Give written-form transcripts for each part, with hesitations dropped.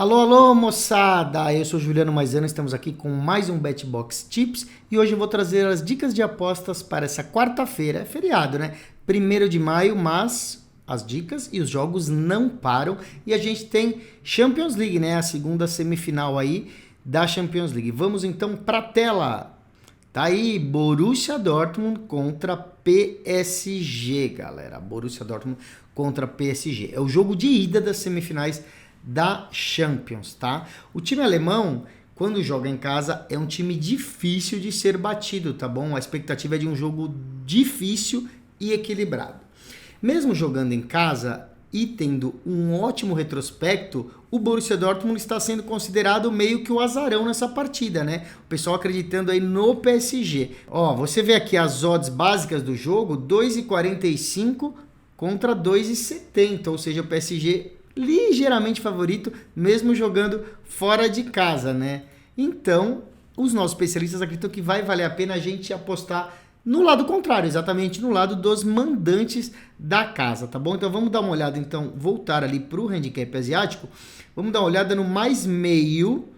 Alô, alô, moçada! Eu sou Juliano Maisano, estamos aqui com mais um BetBox Tips e hoje eu vou trazer as dicas de apostas para essa quarta-feira. É feriado, né? 1º de maio, mas as dicas e os jogos não param e a gente tem Champions League, né? A segunda semifinal aí da Champions League. Vamos então para a tela. Tá aí, Borussia Dortmund contra PSG, galera. Borussia Dortmund contra PSG. É o jogo de ida das semifinais da Champions, tá? O time alemão, quando joga em casa, é um time difícil de ser batido, tá bom? A expectativa é de um jogo difícil e equilibrado. Mesmo jogando em casa e tendo um ótimo retrospecto, o Borussia Dortmund está sendo considerado meio que o azarão nessa partida, né? O pessoal acreditando aí no PSG. Ó, você vê aqui as odds básicas do jogo, 2,45 contra 2,70, ou seja, o PSG ligeiramente favorito, mesmo jogando fora de casa, né? Então, os nossos especialistas acreditam que vai valer a pena a gente apostar no lado contrário, exatamente no lado dos mandantes da casa, tá bom? Então vamos dar uma olhada, então, voltar ali para o handicap asiático, vamos dar uma olhada no mais meio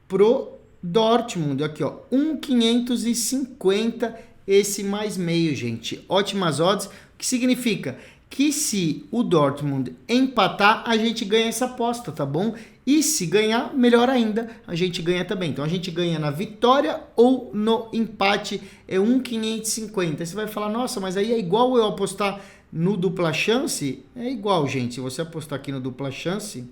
pro Dortmund, aqui ó, 1,550 esse mais meio, gente, ótimas odds, o que significa que se o Dortmund empatar, a gente ganha essa aposta, tá bom? E se ganhar, melhor ainda, a gente ganha também. Então a gente ganha na vitória ou no empate, é 1,550. Você vai falar, nossa, mas aí é igual eu apostar no dupla chance? É igual, gente. Se você apostar aqui no dupla chance,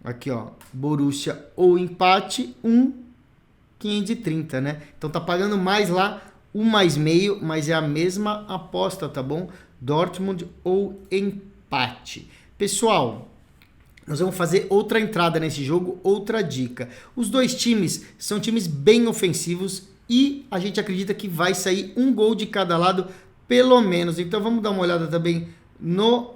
aqui ó, Borussia ou empate, 1,530, né? Então tá pagando mais lá, um mais meio, mas é a mesma aposta, tá bom? Dortmund ou empate. Pessoal, nós vamos fazer outra entrada nesse jogo, outra dica. Os dois times são times bem ofensivos e a gente acredita que vai sair um gol de cada lado, pelo menos. Então vamos dar uma olhada também no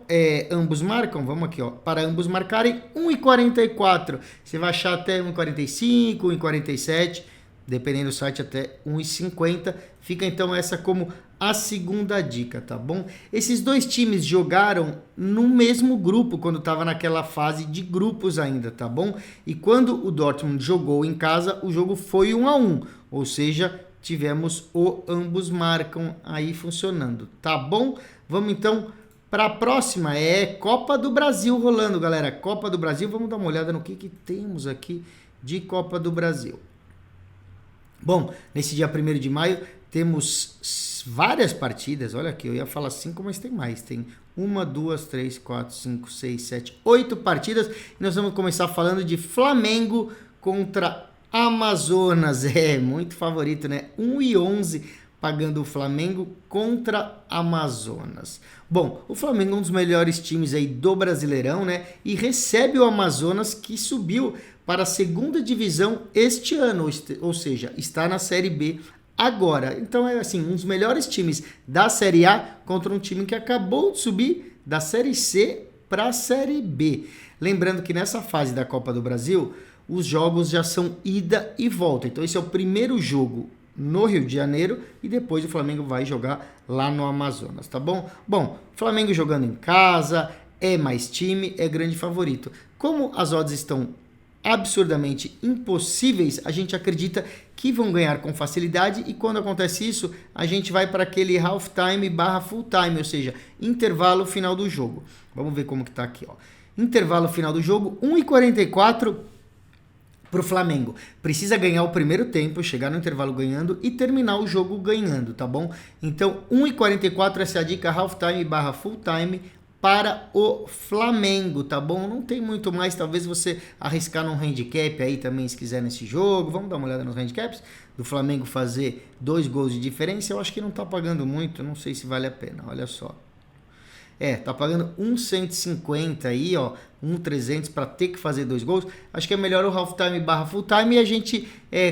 ambos marcam. Vamos aqui, ó, para ambos marcarem 1,44. Você vai achar até 1,45, 1,47. Dependendo do site, até 1,50. Fica então essa como a segunda dica, tá bom? Esses dois times jogaram no mesmo grupo quando estava naquela fase de grupos ainda, tá bom? E quando o Dortmund jogou em casa, o jogo foi 1-1, ou seja, tivemos o ambos marcam aí funcionando, tá bom? Vamos então para a próxima, Copa do Brasil rolando, galera. Copa do Brasil, vamos dar uma olhada no que temos aqui de Copa do Brasil. Bom, nesse dia 1º de maio temos várias partidas, olha aqui, eu ia falar 5, mas tem mais, tem 1, 2, 3, 4, 5, 6, 7, 8 partidas, e nós vamos começar falando de Flamengo contra Amazonas, muito favorito, né, 1,11 pagando o Flamengo contra Amazonas. Bom, o Flamengo é um dos melhores times aí do Brasileirão, né, e recebe o Amazonas que subiu para a segunda divisão este ano, ou seja, está na Série B agora. Então é assim, um dos melhores times da Série A contra um time que acabou de subir da Série C para a Série B. Lembrando que nessa fase da Copa do Brasil, os jogos já são ida e volta. Então esse é o primeiro jogo no Rio de Janeiro e depois o Flamengo vai jogar lá no Amazonas, tá bom? Bom, Flamengo jogando em casa, é mais time, é grande favorito. Como as odds estão absurdamente impossíveis, a gente acredita que vão ganhar com facilidade e quando acontece isso, a gente vai para aquele half time / full time, ou seja, intervalo final do jogo. Vamos ver como que tá aqui, ó. Intervalo final do jogo, 1,44 para o Flamengo. Precisa ganhar o primeiro tempo, chegar no intervalo ganhando e terminar o jogo ganhando, tá bom? Então, 1,44 essa é a dica, half time / full time para o Flamengo, tá bom? Não tem muito mais, talvez você arriscar num handicap aí também, se quiser, nesse jogo. Vamos dar uma olhada nos handicaps do Flamengo fazer 2 gols de diferença. Eu acho que não tá pagando muito, não sei se vale a pena, olha só. Tá pagando 1,150 aí, ó, 1,300 para ter que fazer 2 gols. Acho que é melhor o half time / full time e a gente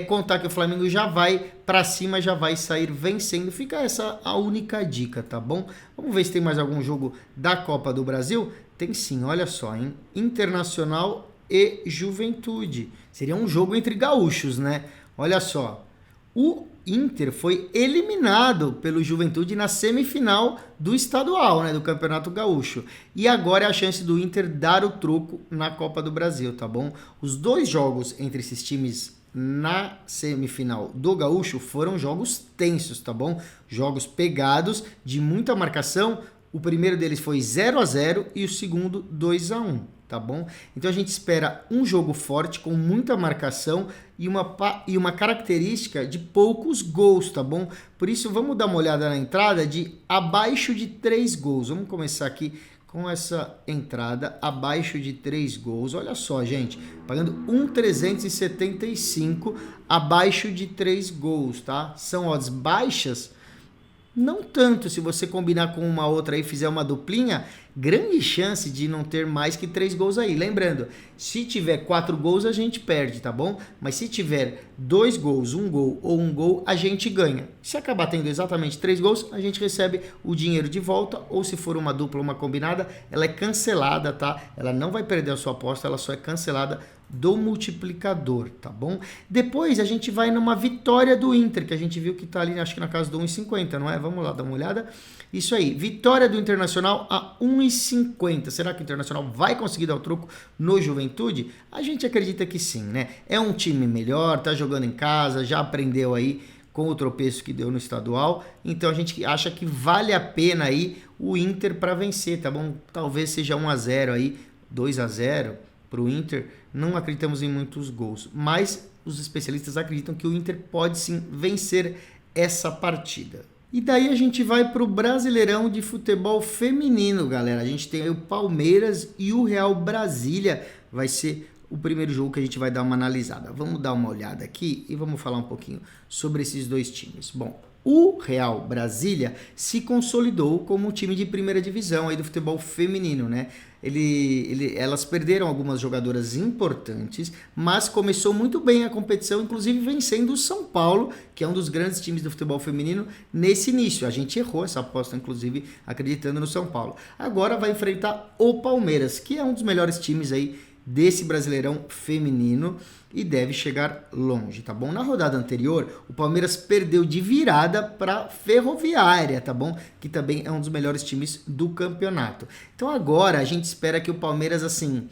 contar que o Flamengo já vai para cima, já vai sair vencendo. Fica essa a única dica, tá bom? Vamos ver se tem mais algum jogo da Copa do Brasil. Tem sim, olha só, hein? Internacional e Juventude. Seria um jogo entre gaúchos, né? Olha só. O Inter foi eliminado pelo Juventude na semifinal do estadual, né, do Campeonato Gaúcho. E agora é a chance do Inter dar o troco na Copa do Brasil, tá bom? Os 2 jogos entre esses times na semifinal do Gaúcho foram jogos tensos, tá bom? Jogos pegados, de muita marcação. O primeiro deles foi 0-0 e o segundo 2-1, tá bom? Então a gente espera um jogo forte, com muita marcação e uma característica de poucos gols, tá bom? Por isso vamos dar uma olhada na entrada de abaixo de 3 gols. Vamos começar aqui com essa entrada abaixo de 3 gols. Olha só, gente, pagando 1,375 abaixo de 3 gols, tá? São odds baixas? Não tanto, se você combinar com uma outra aí, fizer uma duplinha, grande chance de não ter mais que 3 gols aí. Lembrando, se tiver 4 gols, a gente perde, tá bom? Mas se tiver 2 gols, 1 gol ou 1 gol, a gente ganha. Se acabar tendo exatamente 3 gols, a gente recebe o dinheiro de volta, ou se for uma dupla ou uma combinada, ela é cancelada, tá? Ela não vai perder a sua aposta, ela só é cancelada do multiplicador, tá bom? Depois a gente vai numa vitória do Inter, que a gente viu que tá ali, acho que na casa do 1,50, não é? Vamos lá, dar uma olhada. Isso aí, vitória do Internacional a 1,50. Será que o Internacional vai conseguir dar o troco no Juventude? A gente acredita que sim, né? É um time melhor, tá jogando em casa, já aprendeu aí com o tropeço que deu no estadual, então a gente acha que vale a pena aí o Inter para vencer, tá bom? Talvez seja 1-0 aí, 2-0 para o Inter. Não acreditamos em muitos gols, mas os especialistas acreditam que o Inter pode sim vencer essa partida. E daí a gente vai para o Brasileirão de futebol feminino, galera. A gente tem aí o Palmeiras e o Real Brasília. Vai ser o primeiro jogo que a gente vai dar uma analisada. Vamos dar uma olhada aqui e vamos falar um pouquinho sobre esses 2 times. Bom, o Real Brasília se consolidou como um time de primeira divisão aí do futebol feminino, né? Elas perderam algumas jogadoras importantes, mas começou muito bem a competição, inclusive vencendo o São Paulo, que é um dos grandes times do futebol feminino nesse início. A gente errou essa aposta, inclusive, acreditando no São Paulo. Agora vai enfrentar o Palmeiras, que é um dos melhores times aí desse Brasileirão feminino e deve chegar longe, tá bom? Na rodada anterior, o Palmeiras perdeu de virada para Ferroviária, tá bom? Que também é um dos melhores times do campeonato. Então agora a gente espera que o Palmeiras, assim,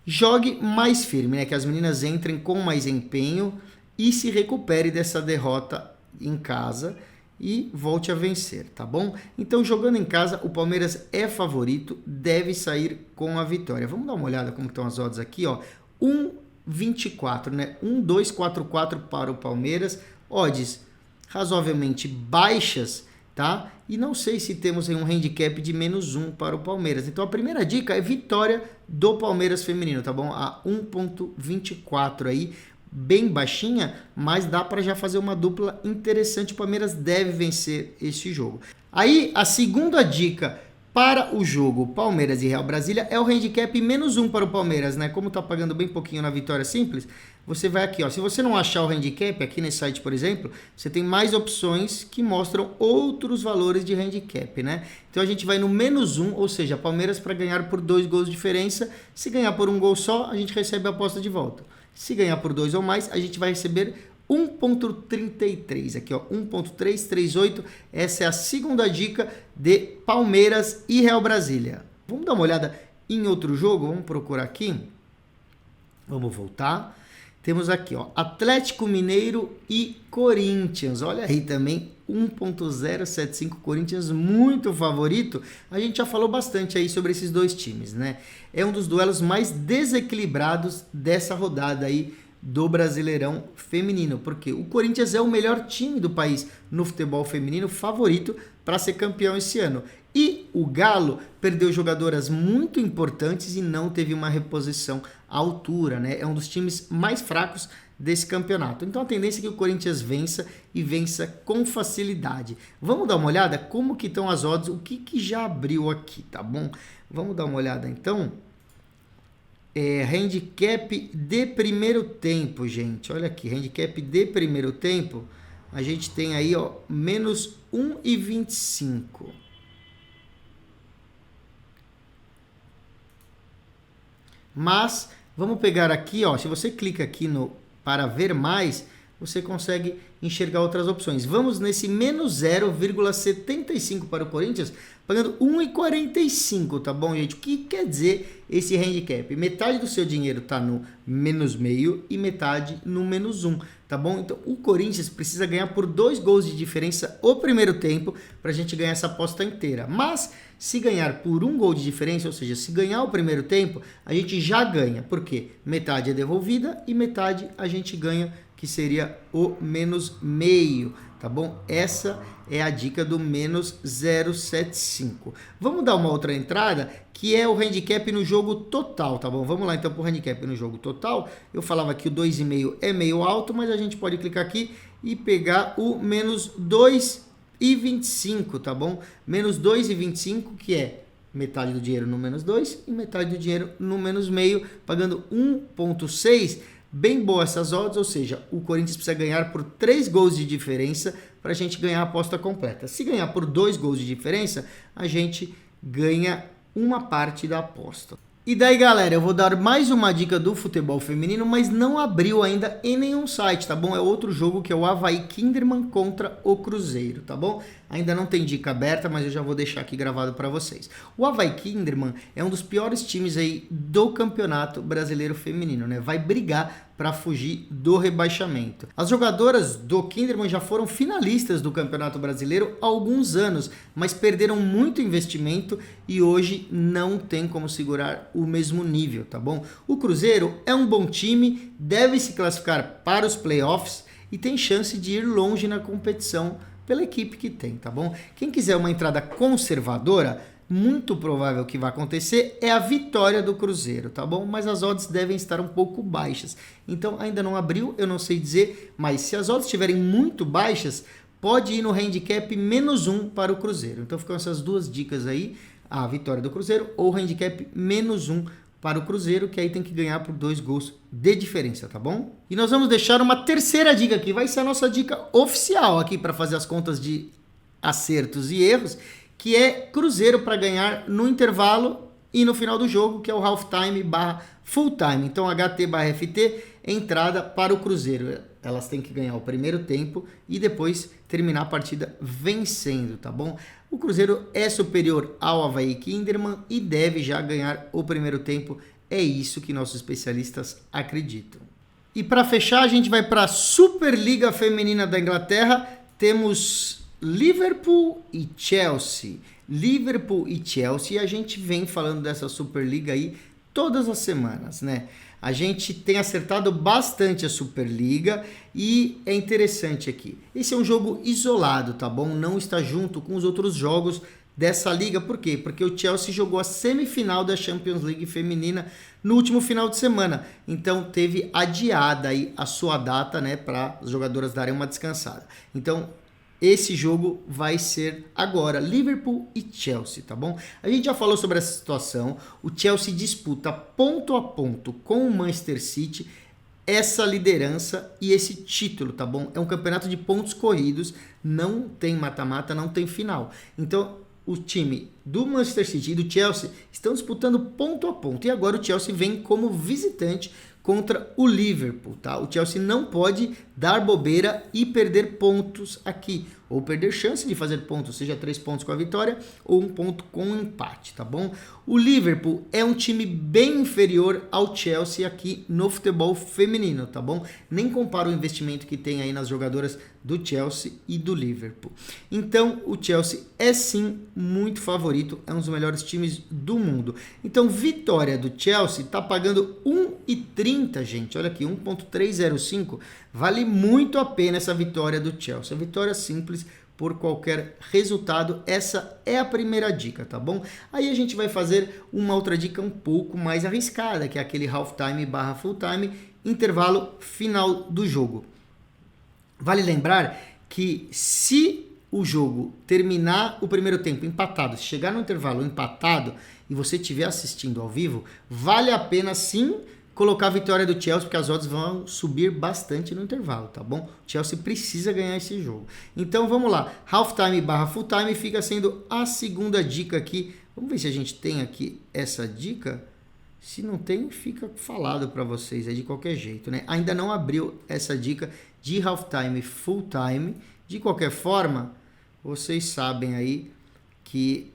jogue mais firme, né? Que as meninas entrem com mais empenho e se recupere dessa derrota em casa e volte a vencer, tá bom? Então, jogando em casa, o Palmeiras é favorito, deve sair com a vitória. Vamos dar uma olhada como estão as odds aqui, ó. 1,24, né? 1,244 para o Palmeiras, odds razoavelmente baixas, tá? E não sei se temos aí um handicap de -1 para o Palmeiras. Então, a primeira dica é vitória do Palmeiras feminino, tá bom? A 1,24 aí, bem baixinha, mas dá para já fazer uma dupla interessante. O Palmeiras deve vencer este jogo. Aí, a segunda dica para o jogo Palmeiras e Real Brasília é o handicap -1 para o Palmeiras, né? Como tá pagando bem pouquinho na vitória simples, você vai aqui, ó. Se você não achar o handicap, aqui nesse site, por exemplo, você tem mais opções que mostram outros valores de handicap, né? Então a gente vai no -1, ou seja, Palmeiras para ganhar por 2 gols de diferença. Se ganhar por 1 gol só, a gente recebe a aposta de volta. Se ganhar por 2 ou mais, a gente vai receber 1,33. Aqui, ó, 1,338. Essa é a segunda dica de Palmeiras e Real Brasília. Vamos dar uma olhada em outro jogo? Vamos procurar aqui. Vamos voltar. Temos aqui, ó, Atlético Mineiro e Corinthians. Olha aí também, 1,075 Corinthians, muito favorito. A gente já falou bastante aí sobre esses 2 times, né? É um dos duelos mais desequilibrados dessa rodada aí do Brasileirão feminino, porque o Corinthians é o melhor time do país no futebol feminino, favorito para ser campeão esse ano. E o Galo perdeu jogadoras muito importantes e não teve uma reposição à altura, né? É um dos times mais fracos desse campeonato. Então a tendência é que o Corinthians vença e vença com facilidade. Vamos dar uma olhada como que estão as odds, o que já abriu aqui, tá bom? Vamos dar uma olhada então. Handicap de primeiro tempo, gente. Olha aqui, handicap de primeiro tempo. A gente tem aí, ó, -1,25. Mas vamos pegar aqui, ó, se você clica aqui no para ver mais, você consegue enxergar outras opções. Vamos nesse menos 0,75 para o Corinthians, pagando 1,45, tá bom, gente? O que quer dizer esse handicap? Metade do seu dinheiro está no menos meio e metade no menos 1, tá bom? Então, o Corinthians precisa ganhar por 2 gols de diferença o primeiro tempo para a gente ganhar essa aposta inteira. Mas, se ganhar por 1 gol de diferença, ou seja, se ganhar o primeiro tempo, a gente já ganha. Por quê? Metade é devolvida e metade a gente ganha, que seria o menos meio, tá bom? Essa é a dica do menos 0,75. Vamos dar uma outra entrada, que é o handicap no jogo total, tá bom? Vamos lá então para o handicap no jogo total. Eu falava que o 2,5 é meio alto, mas a gente pode clicar aqui e pegar o menos 2,25, tá bom? Menos 2,25, que é metade do dinheiro no menos 2 e metade do dinheiro no menos meio, pagando 1,6. Bem boa essas odds, ou seja, o Corinthians precisa ganhar por 3 gols de diferença para a gente ganhar a aposta completa. Se ganhar por 2 gols de diferença, a gente ganha uma parte da aposta. E daí, galera, eu vou dar mais uma dica do futebol feminino, mas não abriu ainda em nenhum site, tá bom? É outro jogo que é o Avaí Kinderman contra o Cruzeiro, tá bom? Ainda não tem dica aberta, mas eu já vou deixar aqui gravado para vocês. O Avaí Kinderman é um dos piores times aí do Campeonato Brasileiro Feminino, né? Vai brigar para fugir do rebaixamento. As jogadoras do Kinderman já foram finalistas do Campeonato Brasileiro há alguns anos, mas perderam muito investimento e hoje não tem como segurar o mesmo nível, tá bom? O Cruzeiro é um bom time, deve se classificar para os playoffs e tem chance de ir longe na competição pela equipe que tem, tá bom? Quem quiser uma entrada conservadora, muito provável que vai acontecer é a vitória do Cruzeiro, tá bom? Mas as odds devem estar um pouco baixas. Então ainda não abriu, eu não sei dizer, mas se as odds estiverem muito baixas, pode ir no handicap menos 1 para o Cruzeiro. Então ficam essas duas dicas aí, a vitória do Cruzeiro ou handicap menos 1 para o Cruzeiro, que aí tem que ganhar por 2 gols de diferença, tá bom? E nós vamos deixar uma terceira dica aqui, vai ser a nossa dica oficial aqui para fazer as contas de acertos e erros, que é Cruzeiro para ganhar no intervalo e no final do jogo, que é o halftime barra full time. Então, HT barra FT, entrada para o Cruzeiro. Elas têm que ganhar o primeiro tempo e depois terminar a partida vencendo, tá bom? O Cruzeiro é superior ao Avaí Kinderman e deve já ganhar o primeiro tempo. É isso que nossos especialistas acreditam. E para fechar, a gente vai para a Superliga Feminina da Inglaterra. Temos Liverpool e Chelsea. Liverpool e Chelsea, a gente vem falando dessa Superliga aí todas as semanas, né? A gente tem acertado bastante a Superliga e é interessante aqui. Esse é um jogo isolado, tá bom? Não está junto com os outros jogos dessa liga. Por quê? Porque o Chelsea jogou a semifinal da Champions League feminina no último final de semana. Então teve adiada aí a sua data, né, para as jogadoras darem uma descansada. Então esse jogo vai ser agora, Liverpool e Chelsea, tá bom? A gente já falou sobre essa situação, o Chelsea disputa ponto a ponto com o Manchester City essa liderança e esse título, tá bom? É um campeonato de pontos corridos, não tem mata-mata, não tem final. Então, o time do Manchester City e do Chelsea estão disputando ponto a ponto. E agora o Chelsea vem como visitante contra o Liverpool, tá? O Chelsea não pode dar bobeira e perder pontos aqui, ou perder chance de fazer pontos, seja 3 pontos com a vitória ou 1 ponto com o empate, tá bom? O Liverpool é um time bem inferior ao Chelsea aqui no futebol feminino, tá bom? Nem compara o investimento que tem aí nas jogadoras do Chelsea e do Liverpool. Então, o Chelsea é sim muito favorito, é um dos melhores times do mundo. Então, vitória do Chelsea tá pagando 1,30, gente. Olha aqui, 1,305. Vale muito a pena essa vitória do Chelsea. A vitória simples por qualquer resultado. Essa é a primeira dica, tá bom? Aí a gente vai fazer uma outra dica um pouco mais arriscada, que é aquele halftime barra full time, intervalo final do jogo. Vale lembrar que se o jogo terminar o primeiro tempo empatado, se chegar no intervalo empatado e você estiver assistindo ao vivo, vale a pena sim colocar a vitória do Chelsea, porque as odds vão subir bastante no intervalo, tá bom? O Chelsea precisa ganhar esse jogo. Então vamos lá, halftime barra full time fica sendo a segunda dica aqui. Vamos ver se a gente tem aqui essa dica. Se não tem, fica falado para vocês, é de qualquer jeito, né? Ainda não abriu essa dica de halftime e full time. De qualquer forma, vocês sabem aí que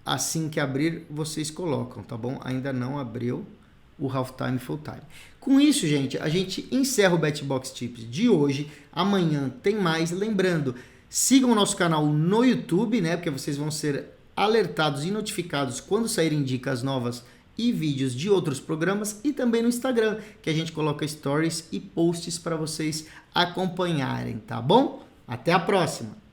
assim que abrir, vocês colocam, tá bom? Ainda não abriu o halftime e full time. Com isso, gente, a gente encerra o BetBox Tips de hoje. Amanhã tem mais. Lembrando, sigam o nosso canal no YouTube, né? Porque vocês vão ser alertados e notificados quando saírem dicas novas e vídeos de outros programas, e também no Instagram, que a gente coloca stories e posts para vocês acompanharem, tá bom? Até a próxima!